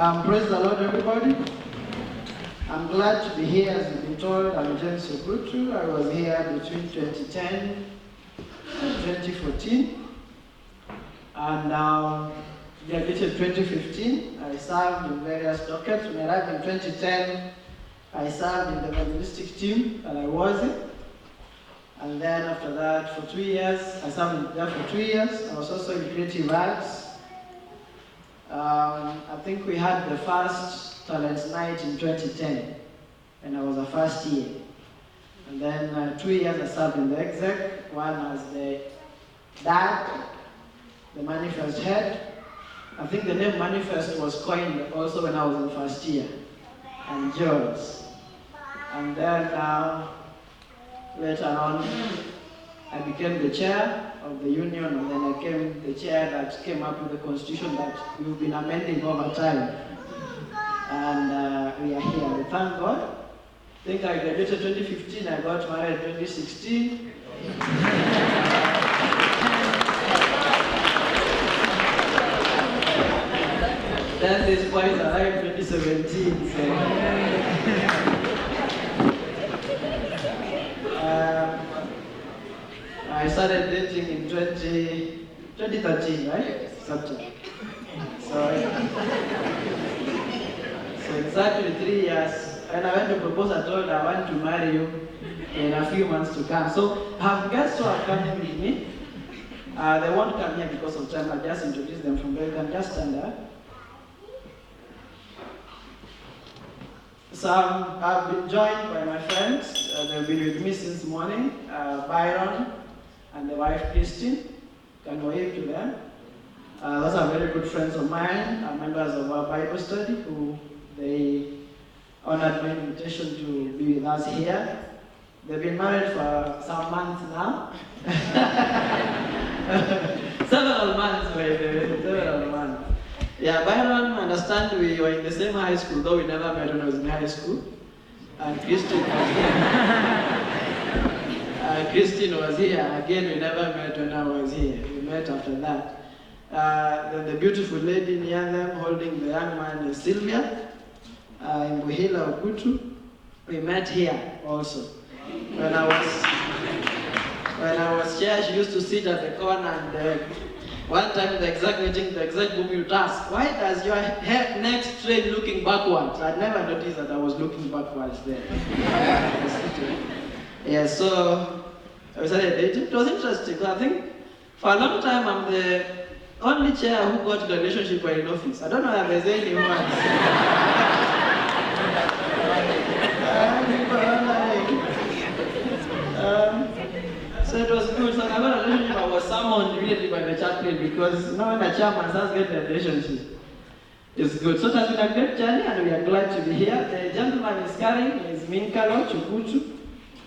Praise the Lord, everybody. I'm glad to be here. As you've been told, I'm James Ogutu. I was here between 2010 and 2014. And graduated 2015. I served in various dockets. When I arrived in 2010, I served in the evangelistic team that I was in. And then after that, for 2 years, I served there for 2 years. I was also in creative arts. I think we had the first talent night in 2010, and I was a first year. And then 2 years I served in the exec, one as the dad, the manifest head. I think the name manifest was coined also when I was in first year, and George. And then later on, I became the chair of the union, and then I became the chair that came up with the constitution that we've been amending over time. And we are here. We thank God. I think I graduated 2015, I got married 2016. Then this boy arrived 2017. So. I started dating in 2013, right? September. So exactly 3 years. And I went to propose, I told her I want to marry you in a few months to come. So I have guests who are coming with me. They won't come here because of time. I'll just introduce them from there. You can just stand up. So I've been joined by my friends. They've been with me since morning. Byron and the wife Christine. Can wave to them. Those are very good friends of mine, members of our Bible study, who they honored my invitation to be with us here. They've been married for some months now. Several months, several months. Yeah, Byron, understand we were in the same high school, though we never met when I was in high school. And Christine was here. Christine was here. Again, we never met when I was here. We met after that. The beautiful lady near them holding the young man is Sylvia. In Buhila Ogutu. We met here also. When I was chair, she used to sit at the corner, and one time in the exact meeting, the exact woman would ask, why does your neck straight looking backwards? I never noticed that I was looking backwards there. Yeah, so I started dating. It was interesting. I think for a long time I'm the only chair who got the relationship while in office. I don't know if there's anyone. So it was good. So I got a relationship. I was summoned immediately by the chaplain because when the chairman starts getting a relationship, it's good. So it has been a great journey, and we are glad to be here. The gentleman is carrying is Minkalo Chukuchu.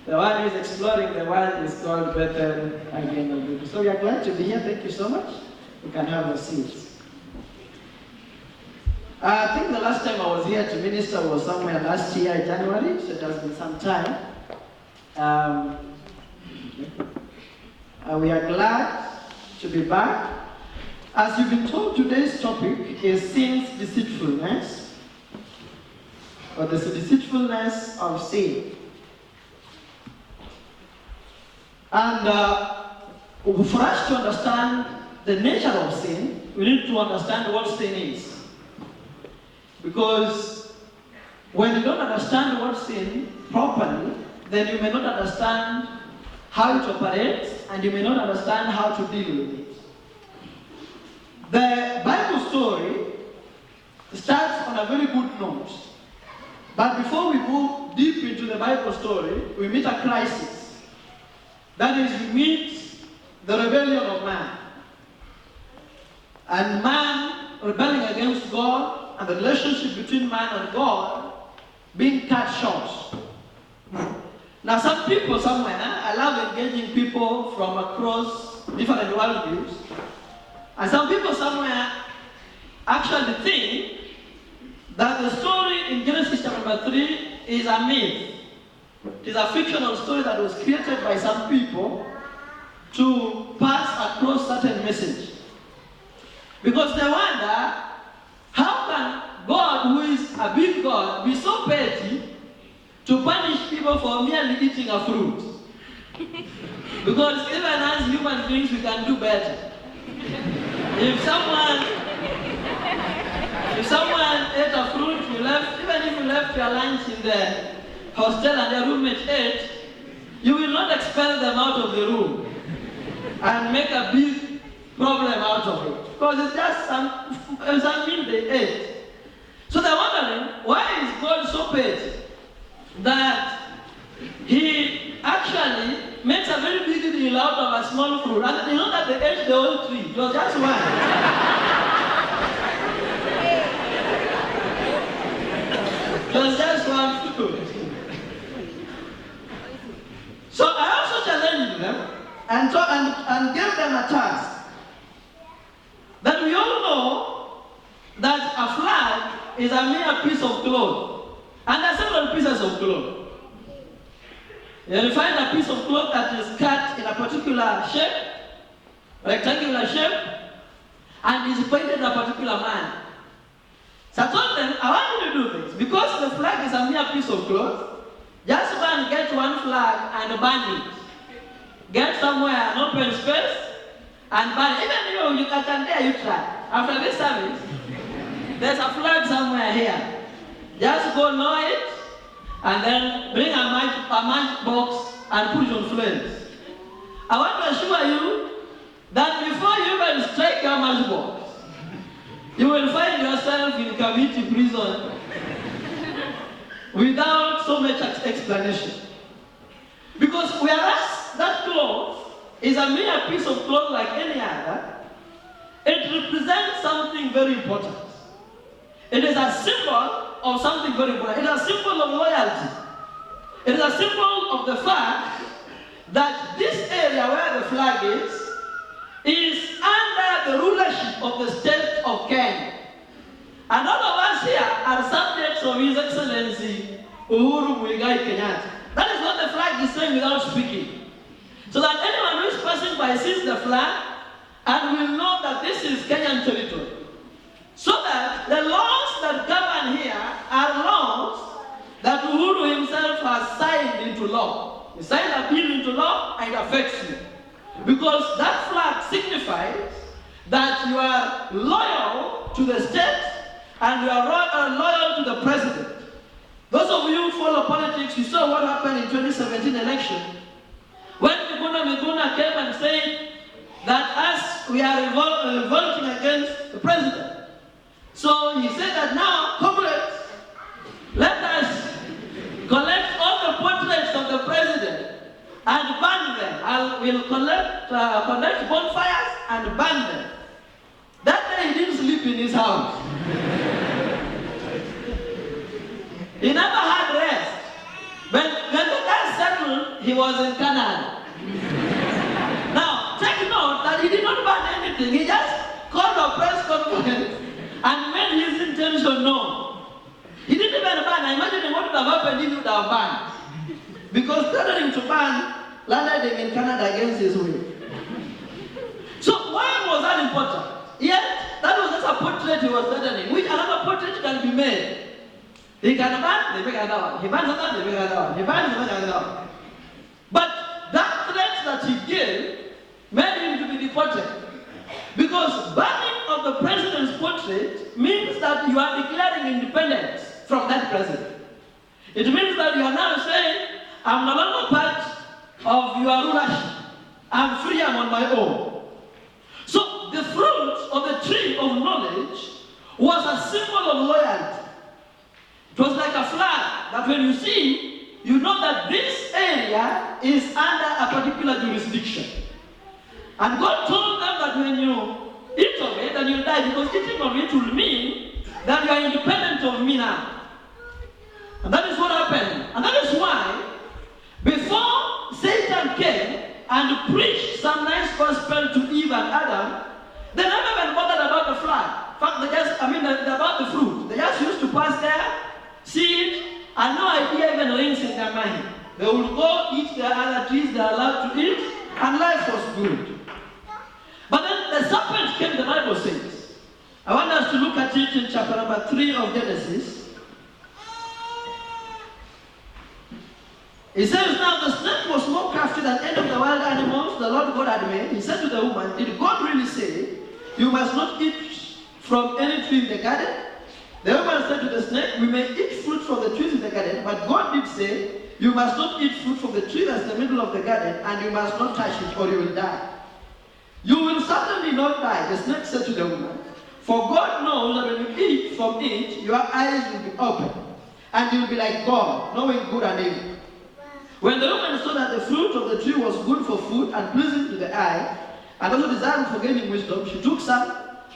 The one who is exploring the world is called Bethel again. So we are glad to be here. Thank you so much. You can have a seat. I think the last time I was here to minister was somewhere last year, January, so it has been some time. We are glad to be back. As you've been told, today's topic is sin's deceitfulness, or the deceitfulness of sin. And for us to understand the nature of sin, we need to understand what sin is. Because when you don't understand what sin properly, then you may not understand how it operates, and you may not understand how to deal with it. The Bible story starts on a very good note. But before we go deep into the Bible story, we meet a crisis. That is, we meet the rebellion of man. And man rebelling against God, and the relationship between man and God being cut short. Now, some people somewhere, I love engaging people from across different worldviews. And some people somewhere actually think that the story in Genesis chapter 3 is a myth. It is a fictional story that was created by some people to pass across certain message. Because they wonder, how can God, who is a big God, be so petty to punish people for merely eating a fruit? Because even as human beings, we can do better. If someone ate a fruit, even if you left your lunch in the hostel and your roommate ate, you will not expel them out of the room and make a big problem out of it. Because it's just something they ate. So they're wondering, why is God so petty that he actually makes a very big deal out of a small fruit? And you know that they ate the whole tree. It was just one. It was just one fruit. So I also challenged them and gave them a task. That we all know that a flag is a mere piece of cloth. And there are several pieces of cloth. You find a piece of cloth that is cut in a particular shape, rectangular shape, and is painted a particular manner. So I told them, I want you to do this. Because the flag is a mere piece of cloth, just go and get one flag and burn it. Get somewhere, an open space, and burn it. Even you can dare you try. After this service, there's a flag somewhere here. Just go know it, and then bring a matchbox and put it on flames. I want to assure you that before you even strike your matchbox, you will find yourself in Kaviti prison without so much explanation. Because whereas that cloth is a mere piece of cloth like any other, it represents something very important. It is a symbol of something very important. It is a symbol of loyalty. It is a symbol of the fact that this area where the flag is under the rulership of the state of Kenya. And all of us here are subjects of His Excellency Uhuru Muigai Kenyatta. That is what the flag is saying without speaking. So that anyone who is passing by sees the flag and will know that this is Kenyan territory. So that the laws that govern here are laws that Uhuru himself has signed into law. He signed a bill into law and it affects you. Because that flag signifies that you are loyal to the state and you are loyal to the president. Those of you who follow politics, you saw what happened in 2017 election. When Miguna came and said that we are revolting against the president. So he said that now, comrades, let us collect all the portraits of the president and burn them. We'll collect bonfires and burn them. That day he didn't sleep in his house. He never had rest. When the guy settled, he was in Canada. Now, take note that he did not burn anything. He just called a press conference and made his intention known. He didn't even burn. I imagine what would have happened if he would have burned. Because threatening to burn landed him in Canada against his will. So why was that important? Yet, that was just a portrait he was threatening, which another portrait can be made. He can burn, they make another one. He burns another, they make another one. He burns, they make another one. But that threat that he gave made him to be deported. Because burning of the president's portrait means that you are declaring independence from that president. It means that you are now saying, I'm no longer part of your rulership. I'm free, I'm on my own. So the fruit of the tree of knowledge was a symbol of loyalty. It was like a flag that when you see, you know that this area is under a particular jurisdiction. And God told them that when you eat of it, then you'll die, because eating of it will mean that you are independent of me now. And that is what happened. And that is why, before Satan came and preached some nice gospel to Eve and Adam, they never even bothered about the flag. In fact, about the fruit. They just used to pass there, see it, and no idea even rings in their mind. They would go eat the other trees they are allowed to eat, and life was good. But then the serpent came, the Bible says, I want us to look at it in chapter number 3 of Genesis. It says, now the snake was more crafty than any of the wild animals the Lord God had made. He said to the woman, did God really say, you must not eat from any tree in the garden? The woman said to the snake, we may eat fruit from the trees in the garden, but God did say, you must not eat fruit from the tree that's in the middle of the garden, and you must not touch it, or you will die. You will certainly not die, the snake said to the woman, for God knows that when you eat from it, your eyes will be open, and you will be like God, knowing good and evil. When the woman saw that the fruit of the tree was good for food and pleasing to the eye, and also desirable for gaining wisdom, she took some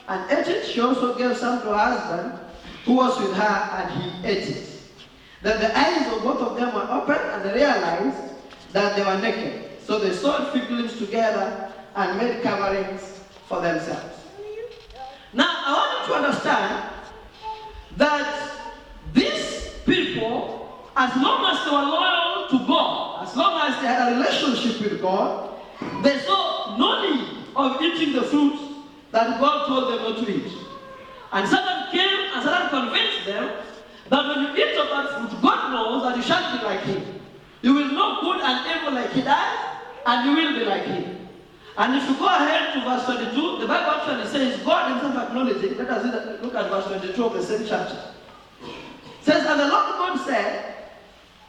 and ate it. She also gave some to her husband, who was with her, and he ate it. Then the eyes of both of them were opened, and they realized that they were naked. So they sewed fig leaves together and made coverings for themselves. Now, I want you to understand that these people, as long as they were loyal to God, as long as they had a relationship with God, they saw no need of eating the fruit that God told them not to eat. And Satan came and Satan convinced them that when you eat of that fruit, God knows that you shan't be like him. You will know good and evil like he does, and you will be like him. And if you go ahead to verse 22, the Bible actually says, God himself acknowledging, let us look at verse 22 of the same chapter. It says, and the Lord God said,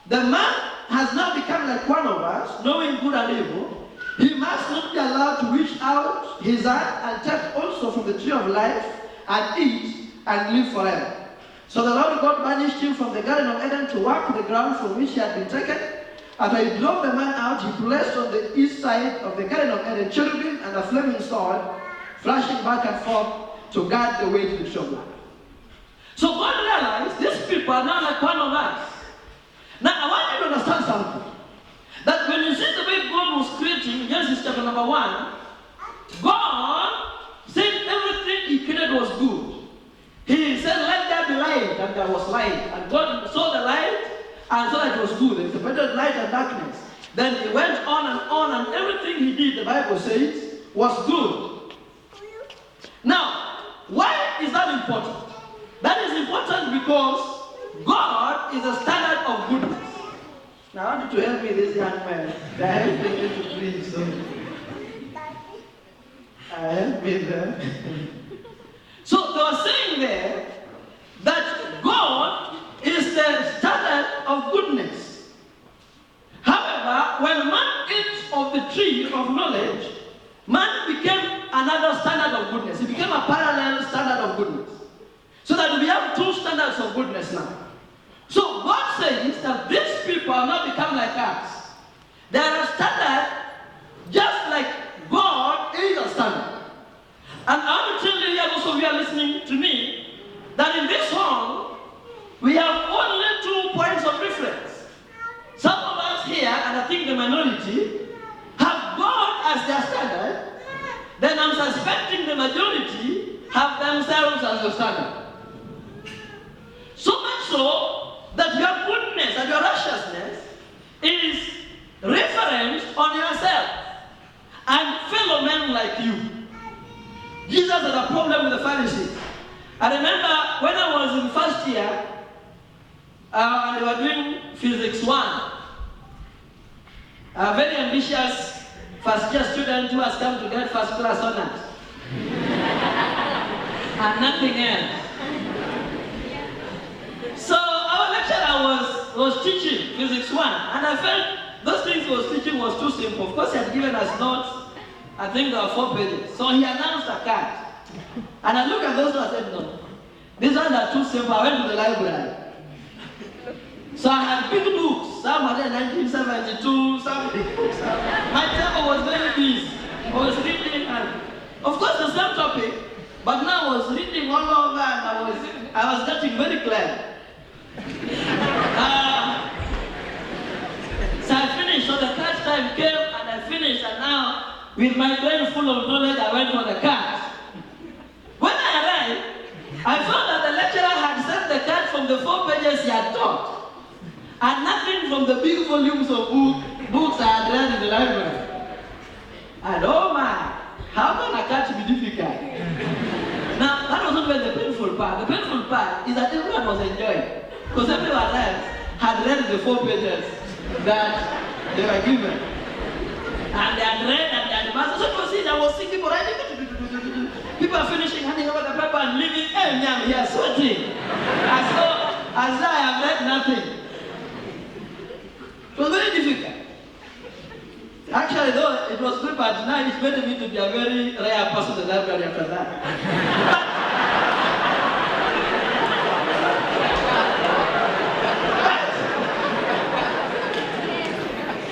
the man has now become like one of us, knowing good and evil. He must not be allowed to reach out his hand and take also from the tree of life and eat and live forever. So the Lord God banished him from the Garden of Eden to work the ground from which he had been taken. After he drove the man out, he placed on the east side of the Garden of Eden cherubim and a flaming sword, flashing back and forth to guard the way to the tree of life. So God realized these people are now like one of us. Now I want you to understand something. That when you see the way God was creating, Genesis chapter number 1, God said everything he created was good. He said, let there be light, and there was light. And God saw the light and saw that it was good. He separated light and darkness. Then he went on, and everything he did, the Bible says, was good. Now, why is that important? That is important because God is a standard of goodness. Now, I want you to help me, this young man. They are helping me to preach, so help me there. So they were saying there that God is the standard of goodness. However, when man ate of the tree of knowledge, man became another standard of goodness. He became a parallel standard of goodness. So that we have two standards of goodness now. So God says that these people are not become like us. They are a standard just like God is a standard. And I want to tell you here, those of you are listening to me, that in this home, we have only 2 points of reference. Some of us here, and I think the minority, have God as their standard. Then I'm suspecting the majority have themselves as the standard. So much so that your goodness and your righteousness is referenced on yourself and fellow men like you. Jesus had a problem with the Pharisees. I remember when I was in first year, and they were doing physics 1. A very ambitious first year student who has come to get first class honors. And nothing else. So our lecturer was teaching physics 1, and I felt those things he was teaching was too simple. Of course, he had given us notes. I think there were 4 pages. So he announced a card. And I looked at those notes and I said, no, these ones are too simple. I went to the library. So I had big books. Some were in 1972, some big books. My table was very busy. I was reading, and of course the same topic, but now I was reading all over, and I was getting very clear. So I finished. So the class time came, and I finished, and now with my brain full of knowledge, I went for the card. When I arrived, I found that the lecturer had sent the card from the 4 pages he had taught, and nothing from the big volumes of books I had read in the library. And oh my, how can a card be difficult? Now, that was not when beautiful part is that everyone was enjoying. Because everyone else had read the 4 pages that they were given. And they had read and they had mastered. So you will see, there was seeing people writing. People are finishing, handing over the paper and leaving. Hey, we are sweating. As though I have read nothing. It was very difficult. Actually, though, it was good, but now it's made me to be a very rare person in the library after that.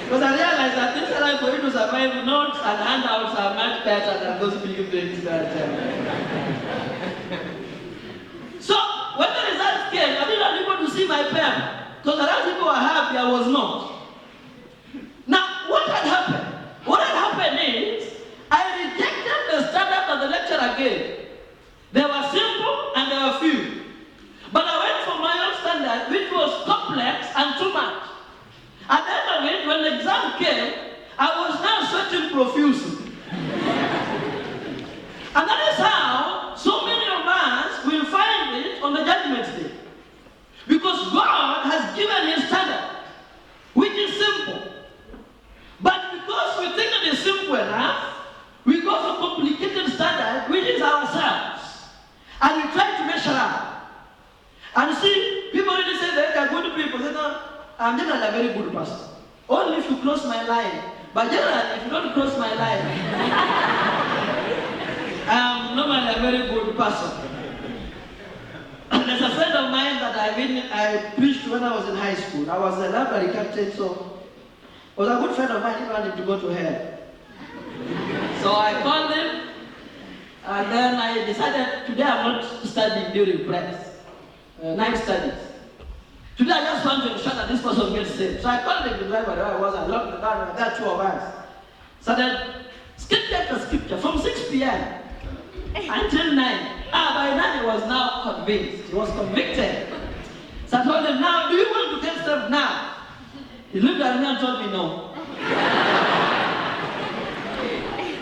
Because I realized that this life for you to survive, notes and handouts are much better than those big things that. So, when the results came, I didn't want people to see my pen. Because the other people were happy, I was not. Now, what had happened? What had happened is, I rejected the standard that the lecturer gave. They were simple and they were few. But I went for my own standard, which was complex and too much. At the end of it, when the exam came, I was now sweating profusely. And that is how so many of us will find it on the judgment day. Because God has given his standard, which is simple. But because we think it is simple enough, we go for complicated standard, which is ourselves. And we try to measure up. And see, people really say that they are good people. They know, I'm generally a very good person. Only if you cross my line. But generally, if you don't cross my line, I'm normally a very good person. There's a friend of mine that I preached when I was in high school. I was a library captain, so he was a good friend of mine. He wanted to go to hell. So I called him, and then I decided today I'm not studying during prayers, night studies. Today I just want to ensure that this person gets saved. So I called him to the library where I was, I locked the door, and there are 2 of us. Started scripture after scripture from 6 p.m. until 9. By 9 he was now convinced. He was convicted. So I told him, now, do you want to get saved now? He looked at me and told me no.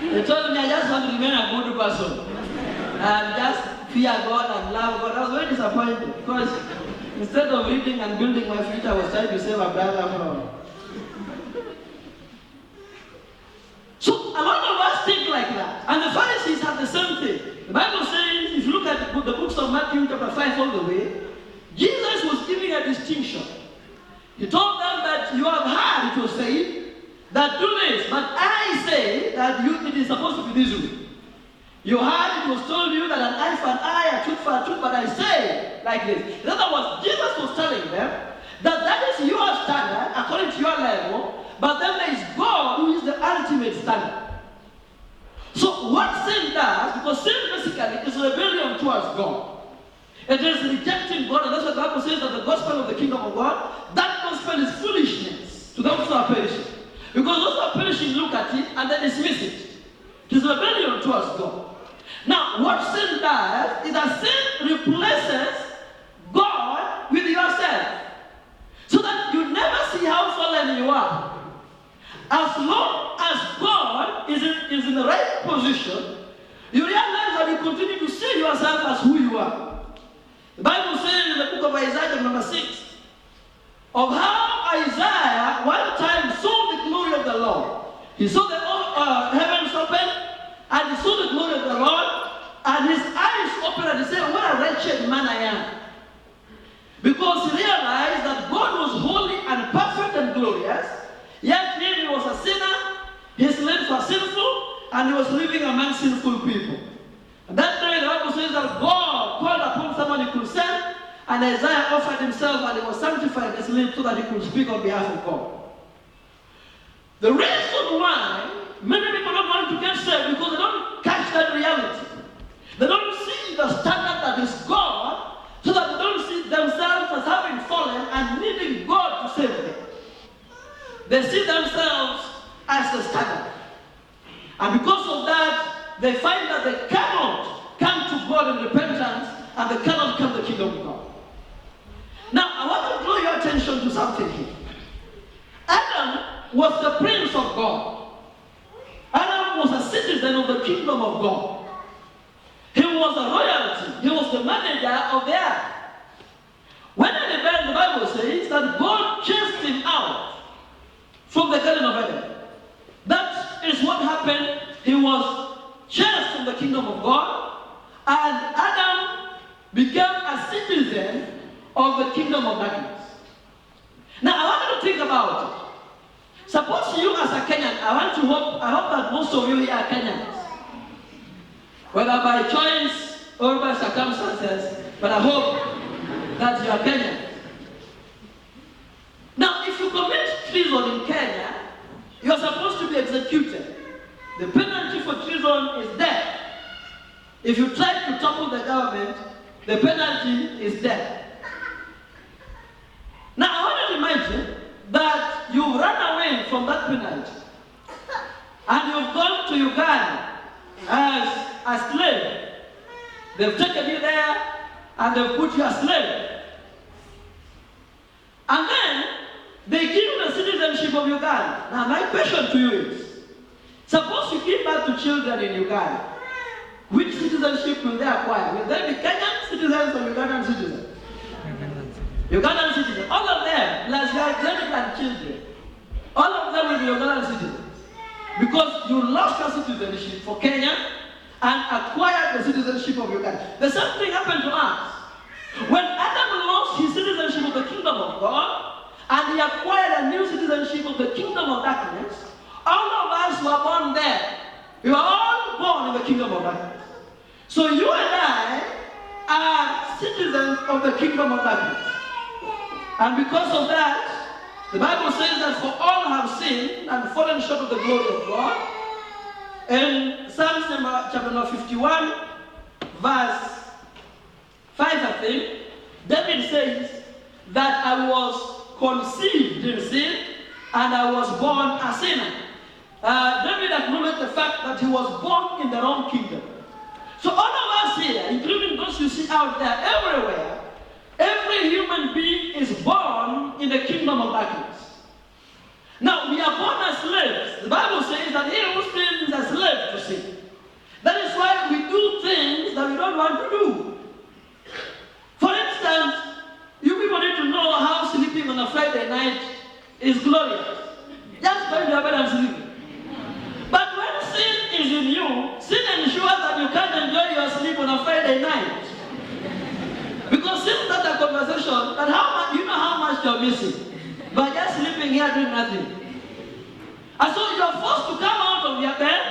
He told me I just want to remain a good person. And just fear God and love God. I was very disappointed because instead of reading and building my future, I was trying to save a brother from. So a lot of us think like that. And the Pharisees had the same thing. The Bible says, if you look at the books of Matthew chapter 5 all the way, Jesus was giving a distinction. He told them that you have heard it was said that do this, but I say that it is supposed to be this way. You heard it was told you that an eye for an eye, a tooth for a tooth, but I say like this. In other words, Jesus was telling them that is your standard according to your level, but then there is God who is the ultimate standard. So what sin does, because sin basically is rebellion towards God. It is rejecting God, and that's what the Bible says that the gospel of the kingdom of God, that gospel is foolishness to those who are perishing. Because those who are perishing look at it and they dismiss it. It is rebellion towards God. Now, what sin does is that sin replaces God with yourself. So that you never see how fallen you are. As long as God is in the right position, you realize that you continue to see yourself as who you are. The Bible says in the book of Isaiah, number 6, of how Isaiah one time saw the glory of the Lord. He saw the heavens open, and he saw the glory of the Lord, and his eyes opened, and he said, what a wretched man I am. Because he realized that God was holy and perfect and glorious, yet he was a sinner, his lips were sinful, and he was living among sinful people. And that day the Bible says that God called upon someone he could send, and Isaiah offered himself and he was sanctified his lips so that he could speak on behalf of God. The reason why many people don't want to get saved because they don't catch that reality. They don't see the standard that is God, so that they don't see themselves as having fallen and needing God to save them. They see themselves as the standard. And because of that, they find that they cannot come to God in repentance and they cannot come to the kingdom of God. Now, I want to draw your attention to something here. Adam was the prince of God. Adam was a citizen of the kingdom of God. He was a royalty. He was the manager of the earth. When he rebelled, the Bible says that God chased him out from the Garden of Eden. That is what happened. He was chased from the kingdom of God, and Adam became a citizen of the kingdom of darkness. Now I want you to think about it. Suppose you as a Kenyan, I hope that most of you here are Kenyans. Whether by choice or by circumstances, but I hope that you are Kenyan. Now, if you commit treason in Kenya, you are supposed to be executed. The penalty for treason is death. If you try to topple the government, the penalty is death. Now, I want you to imagine that you run away from that penalty and you've gone to Uganda as a slave. They've taken you there and they've put you as slave. And then they give you the citizenship of Uganda. Now my question to you is, suppose you give birth to children in Uganda, which citizenship will they acquire? Will they be Kenyan citizens or Ugandan citizens? Ugandan citizens. All of them, plus your great-grandchildren, all of them will be Ugandan citizens. Because you lost your citizenship for Kenya and acquired the citizenship of Uganda. The same thing happened to us. When Adam lost his citizenship of the kingdom of God, and he acquired a new citizenship of the kingdom of darkness, all of us were born there. We were all born in the kingdom of darkness. So you and I are citizens of the kingdom of darkness. And because of that, the Bible says that for all have sinned and fallen short of the glory of God. In Psalms chapter number 51, verse 5, I think, David says that I was conceived in sin and I was born a sinner. David acknowledged the fact that he was born in the wrong kingdom. So all of us here, including those you see out there everywhere, every human being is born in the kingdom of darkness. Now, we are born as slaves. The Bible says that he who sins is a slave to sin. That is why we do things that we don't want to do. For instance, you people need to know how sleeping on a Friday night is glorious. Just going to bed and sleeping. But when sin is in you, sin ensures that you can't enjoy your sleep on a Friday night. Because sin starts a conversation that you know how much you're missing by just sleeping here doing nothing. And so you're forced to come out of your bed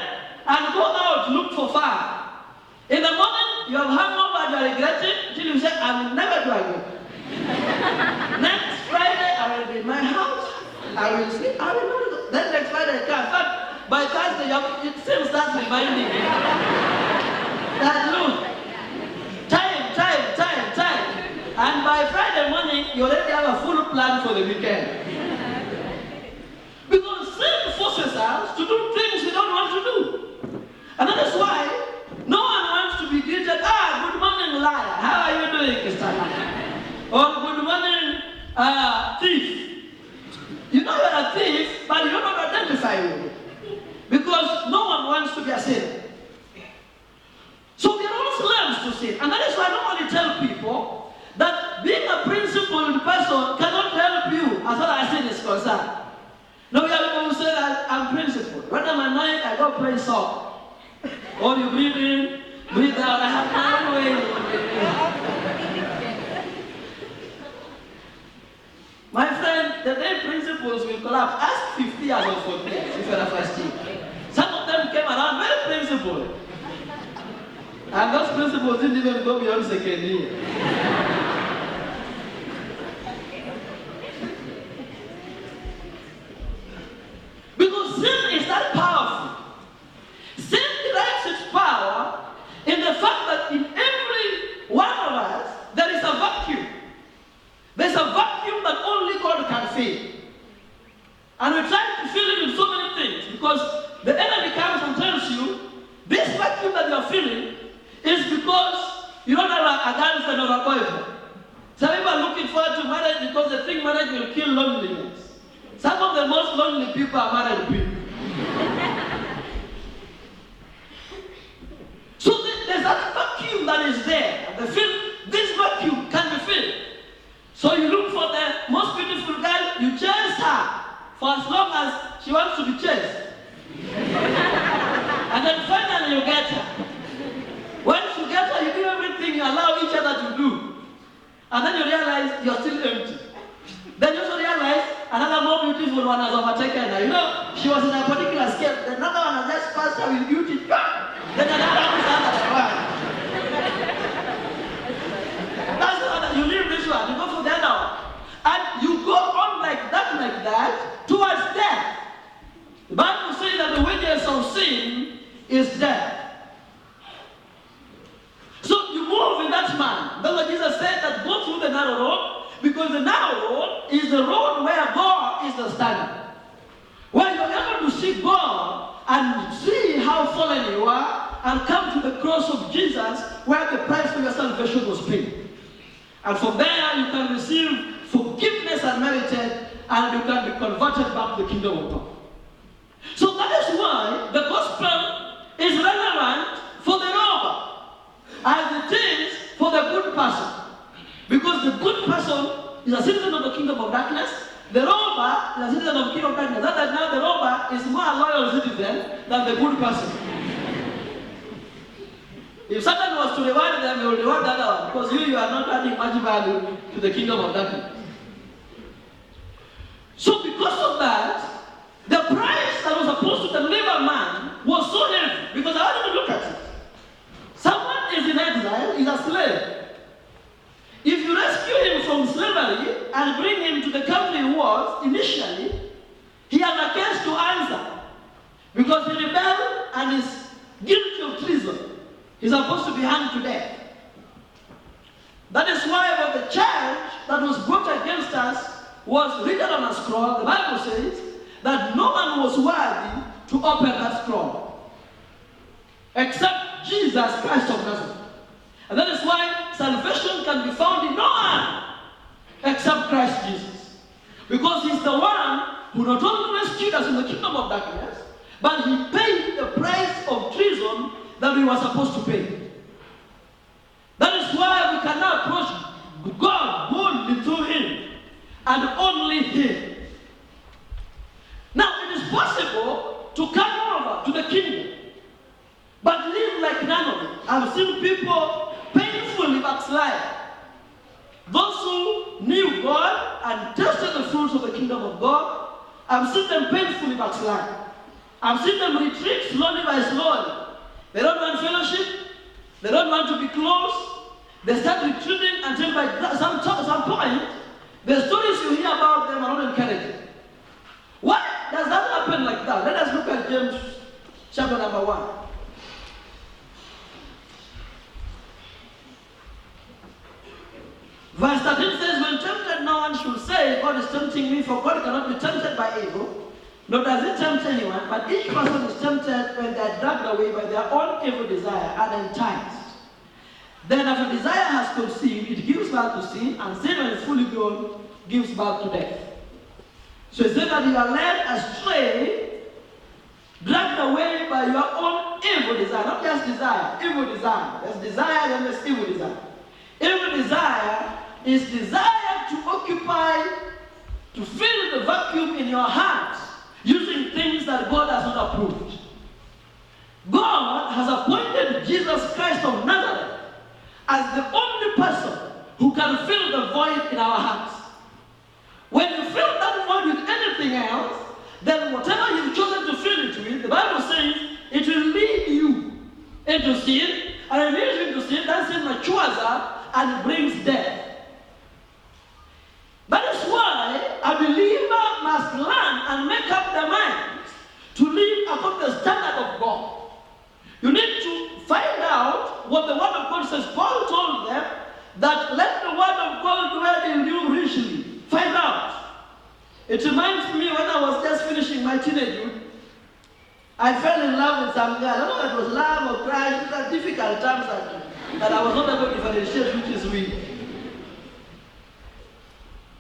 and go out to look for fun. In the morning, you have hung over and you're regretting until you say, I will never do again. Next Friday, I will be in my house. I will sleep. I will not do. Then next Friday, I can't. But by Thursday, it still starts reminding me that, look, time. And by Friday morning, you already have a full plan for the weekend. Because sin forces us to do things we don't want to do. And that is why no one wants to be greeted, good morning, liar. How are you doing, Mr. Liar? Or good morning, thief. You know you're a thief, but you don't identify with it. Because no one wants to be a sinner. So we are all slaves to sin. And that is why I normally tell people that being a principled person cannot help you as far as sin is concerned. Now we have people who say that I'm principled. When I'm at night, I go play soccer. Or you breathe in, breathe out. I have my own way. My friend, the day principles will collapse. Ask 50 years or 40 years if you're a first year. Some of them came around very principled. And those principles didn't even go beyond second year. Because sin is that powerful. Sin derives its power in the fact that in every one of us, there is a vacuum. There's a vacuum that only God can fill. And we try to fill it with so many things because the enemy comes and tells you, this vacuum that you're feeling is because you don't have a girlfriend or a boyfriend. Some people are looking forward to marriage because they think marriage will kill loneliness. Some of the most lonely people are married people. So there's that vacuum for as long as she wants to be chased. And then finally you get her. Once you get her, you do everything you allow each other to do. And then you realize you're still empty. Then you also realize another more beautiful one has overtaken her. You know, she was in a particular scale. Another one has just passed her with beauty. Then another one is under the one. That's the other. You leave this one, you go for the other one. And you go on like that, towards death. The Bible says that the wages of sin is death. So you move in that man. That's what Jesus said, that go through the narrow road, because the narrow road is the road where God is the standard. Where you're able to see God and see how fallen you are and come to the cross of Jesus where the price for your salvation was paid. And from there you can receive forgiveness unmerited and you can be converted back to the kingdom of God. So that is why the gospel is relevant for the robber as it is for the good person. Because the good person is a citizen of the kingdom of darkness. The robber is a citizen of the kingdom of darkness. That now the robber is more a loyal citizen than the good person. If Satan was to reward them, he will reward the other one. Because you are not adding much value to the kingdom of darkness. So because of that, the price that was supposed to deliver man was so heavy. Because I want you to look at it. Someone is in exile, is a slave. If you rescue him from slavery and bring him to the country he was initially, he has a case to answer. Because he rebelled and is guilty of treason. He's supposed to be hanged to death. That is why when the charge that was brought against us was written on a scroll, the Bible says that no one was worthy to open that scroll except Jesus Christ of Nazareth. And that is why salvation can be found in no one except Christ Jesus. Because he's the one who not only rescued us in the kingdom of darkness, but he paid the price of treason that we were supposed to pay. That is why we can now approach God boldly through him and only him. Now it is possible to come over to the kingdom but live like none of it. I've seen people painfully backslide. Those who knew God and tasted the fruits of the kingdom of God, I've seen them painfully backslide. I've seen them retreat slowly by slowly. They don't want fellowship. They don't want to be close. They start retreating until by some point, the stories you hear about them are not encouraging. Why does that happen like that? Let us look at James chapter number 1. Verse 13 says, when tempted, no one should say, God is tempting me, for God cannot be tempted by evil, nor does it tempt anyone, but each person is tempted when they are dragged away by their own evil desire and enticed. Then after desire has conceived, it gives birth to sin, and sin, when it's fully grown, gives birth to death. So it says that you are led astray, dragged away by your own evil desire, not just desire, evil desire. There's desire, then there's evil desire. Evil desire is desire to occupy, to fill the vacuum in your heart using things that God has not approved. God has appointed Jesus Christ of Nazareth as the only person who can fill the void in our hearts. When you fill that void with anything else, then whatever you've chosen to fill it with, the Bible says it will lead you into sin, and it leads you into sin, that sin matures up and brings death. That is why a believer must learn and make up their mind to live according to the standard of God. You need to find out what the Word of God says. Paul told them that let the Word of God dwell in you richly. Find out. It reminds me when I was just finishing my teenagehood, I fell in love with some girl. I don't know if it was love or crush. These are difficult terms that I was not able to differentiate which is which.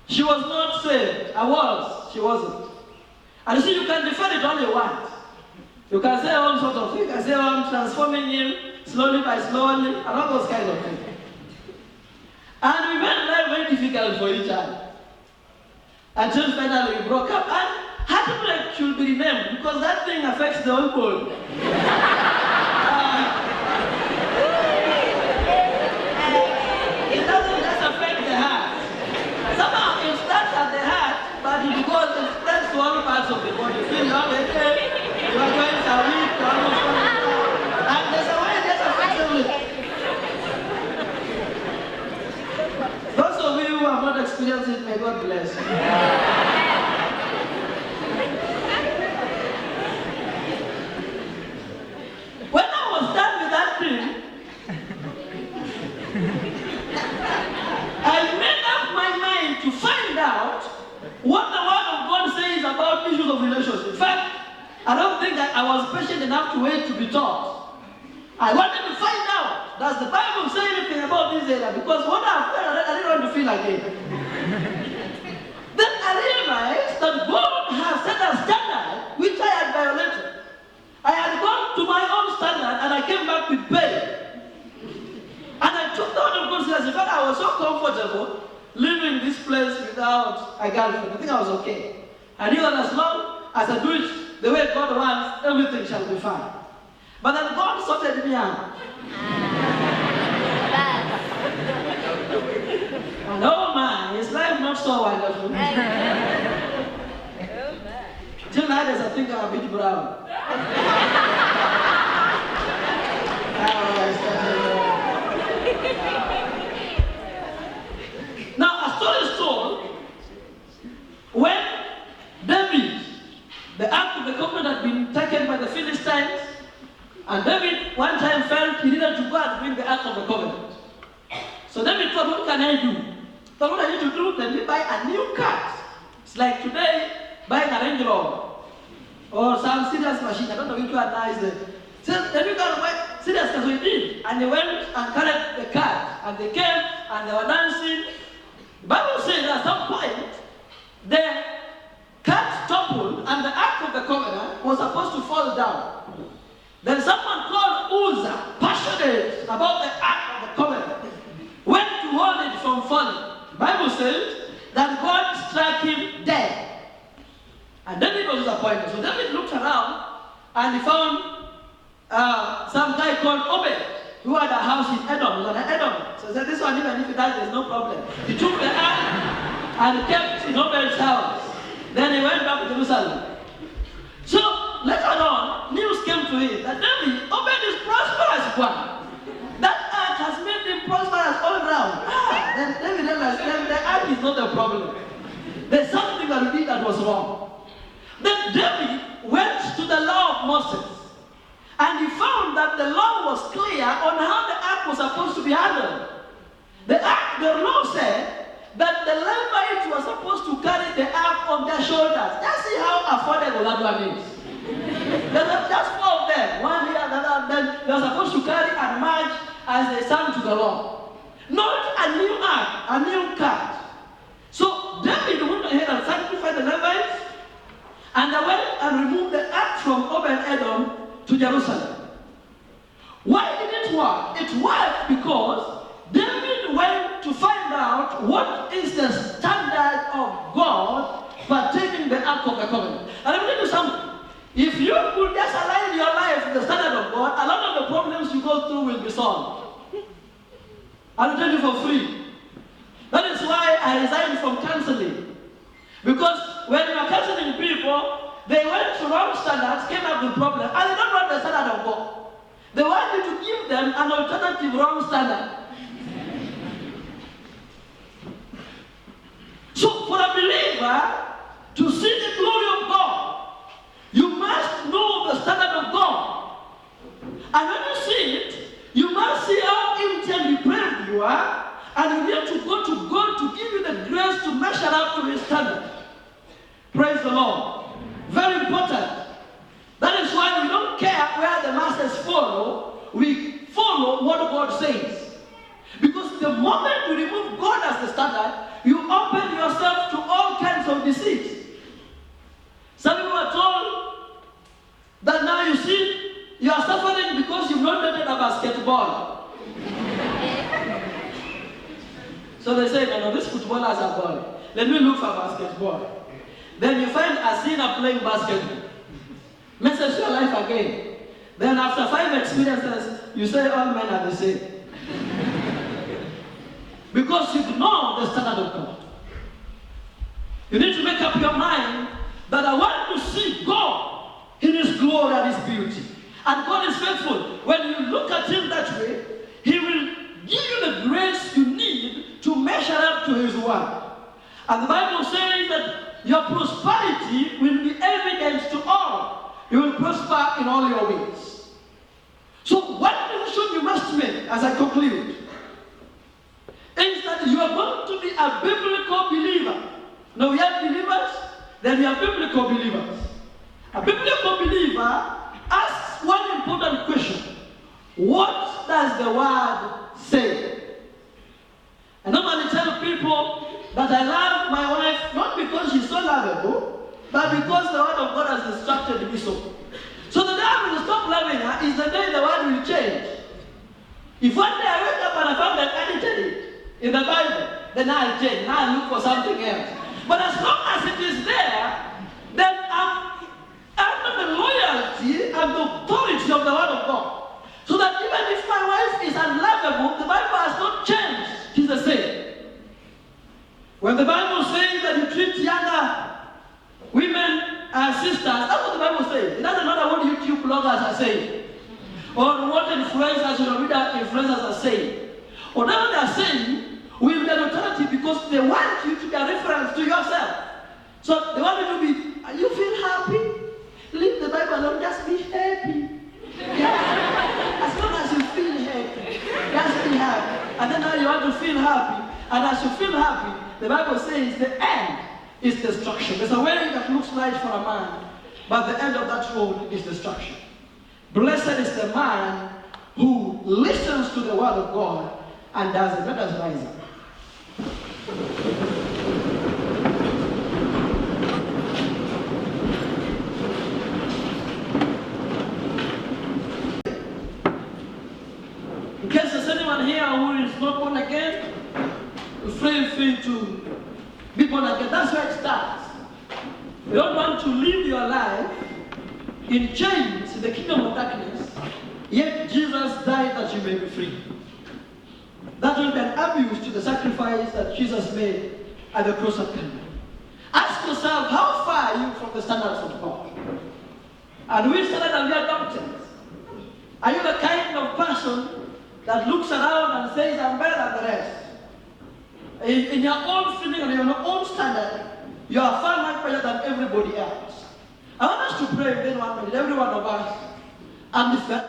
She was not saved. I was. She wasn't. And you see, you can defend it all you want. You can say all sorts of things. You can say, oh, I'm transforming him slowly by slowly, and all those kinds of things. And we made life very difficult for each other. Until finally we broke up. And her lightning affects the whole body. It doesn't just affect the heart. Somehow it starts at the heart, but it goes and spreads to all parts of the body. You feel you have a headache, you are going to weak, you are almost falling down. And there's a way it just affects everything. Those of you who have not experienced it, may God bless you. When I was done with that dream, I made up my mind to find out what the Word of God says about issues of relationship. In fact, I don't think that I was patient enough to wait to be taught. I wanted to find out, does the Bible say anything about this area? Because what I've felt, I didn't want to feel again. Then I realized that God has set a standard which I had violated. I had gone to my own standard and I came back with pain. And I took the Word of God seriously. In fact, I was so comfortable living this place without a girlfriend. I think I was okay. I knew that as long as I do it the way God wants, everything shall be fine. But then God sorted me out. And oh my, is life not so wonderful? Till nowadays, I think I'm a bit brown. Now, a story is told when David, the Ark of the Covenant had been taken by the Philistines, and David one time felt he needed to go and bring the Ark of the Covenant. So David thought, what can I do? Thought, what I need to do, let me buy a new car. It's like today, buying a Range Rover or some serious machine. I don't know which one now is it. So then you got to buy serious car. So he did. And they went and carried the car. And they came and they were dancing. The Bible says at some point, the cart toppled and the Ark of the Covenant was supposed to fall down. Then someone called Uzzah, passionate about the Ark of the Covenant, went to hold it from falling. The Bible says that God struck him dead. And David was disappointed. So David looked around and he found some guy called Obed, who had a house in Edom. He was an Edom. So he said, this one, even if he dies, there's no problem. He took the ark and kept in Obed's house. Then he went back to Jerusalem. So later on, news came to him that David, Obed is prosperous one. That ark has made him prosperous all around. Then David realized the ark is not the problem. There's something that he did that was wrong. Then David went to the law of Moses. And he found that the law was clear on how the ark was supposed to be handled. The law said that the Levites were supposed to carry the ark on their shoulders. Just see how affordable that one is. There were just four of them, one here, the other, then they were supposed to carry and march as they sang to the Lord. Not a new ark, a new cart. So David went ahead and sacrificed the Levites, and they went and removed the ark from Obed-Edom to Jerusalem. Why did it work? It worked because David went to find out what is the standard of God pertaining the Ark of the Covenant. And let me tell you something. If you could just align your life with the standard of God, a lot of the problems you go through will be solved. I'll tell you for free. That is why I resigned from counseling. Because when you are counseling people, they went to wrong standards, came up with problems, and they don't want the standard of God. They want you to give them an alternative wrong standard. So for a believer to see the glory of God, you must know the standard of God. And when you see it, you must see how empty and depraved you are, and you need to go to God to give you the grace to measure up to His standard. Praise the Lord. Very important. That is why we don't care where the masses follow. We follow what God says. Because the moment you remove God as the standard, you open yourself to all kinds of deceit. Some people are told that now you see, you are suffering because you've not dated a basketball. So they say, no, this footballer has a ball. Let me look for basketball. Then you find a sinner playing basketball. messes your life again. Then after 5 experiences, you say all men are the same. Because you know the standard of God. You need to make up your mind that I want to see God in His glory and His beauty. And God is faithful. When you look at Him that way, He will give you the grace you need to measure up to His word. And the Bible says that your prosperity will be evident to all. You will prosper in all your ways. So one decision you must make as I conclude is that you are going to be a biblical believer. Now we have believers, then we have biblical believers. A biblical believer asks one important question. What does the word say? I normally tell people that I love my wife not because she's so lovable, but because the word of God has instructed me so. So the day I will stop loving her is the day the word will change. If one day I wake up and I found that I edited it in the Bible, then I'll change. Now I'll look for something else. But as long as it is there, then I'm under the loyalty and the authority of the word of God. So that even if my wife is unlovable, the Bible has not changed. She's the same. When the Bible says that you treat younger women as sisters, that's what the Bible says. It doesn't matter what YouTube bloggers are saying, or what influencers, influencers are saying. Whatever they are saying will be an authority because they want you to be a reference to yourself. So they want you to be, you feel happy? Leave the Bible alone, just be happy. Yeah. As long as you feel happy, just be happy. And then now you want to feel happy. And as you feel happy, the Bible says the end is destruction. There's a way that looks nice for a man, but the end of that road is destruction. Blessed is the man who listens to the word of God and does it. Let us rise up. In case there's anyone here who is not born again, feel free to be born again. That's where it starts. You don't want to live your life in chains in the kingdom of darkness, yet Jesus died that you may be free. That will be an abuse to the sacrifice that Jesus made at the cross of Calvary. Ask yourself, how far are you from the standards of God? And which standard have you adopted? Are you the kind of person that looks around and says, I'm better than the rest? In your own feeling and your own standard, you are far much better than everybody else. I want us to pray then one minute, every one of us. And if there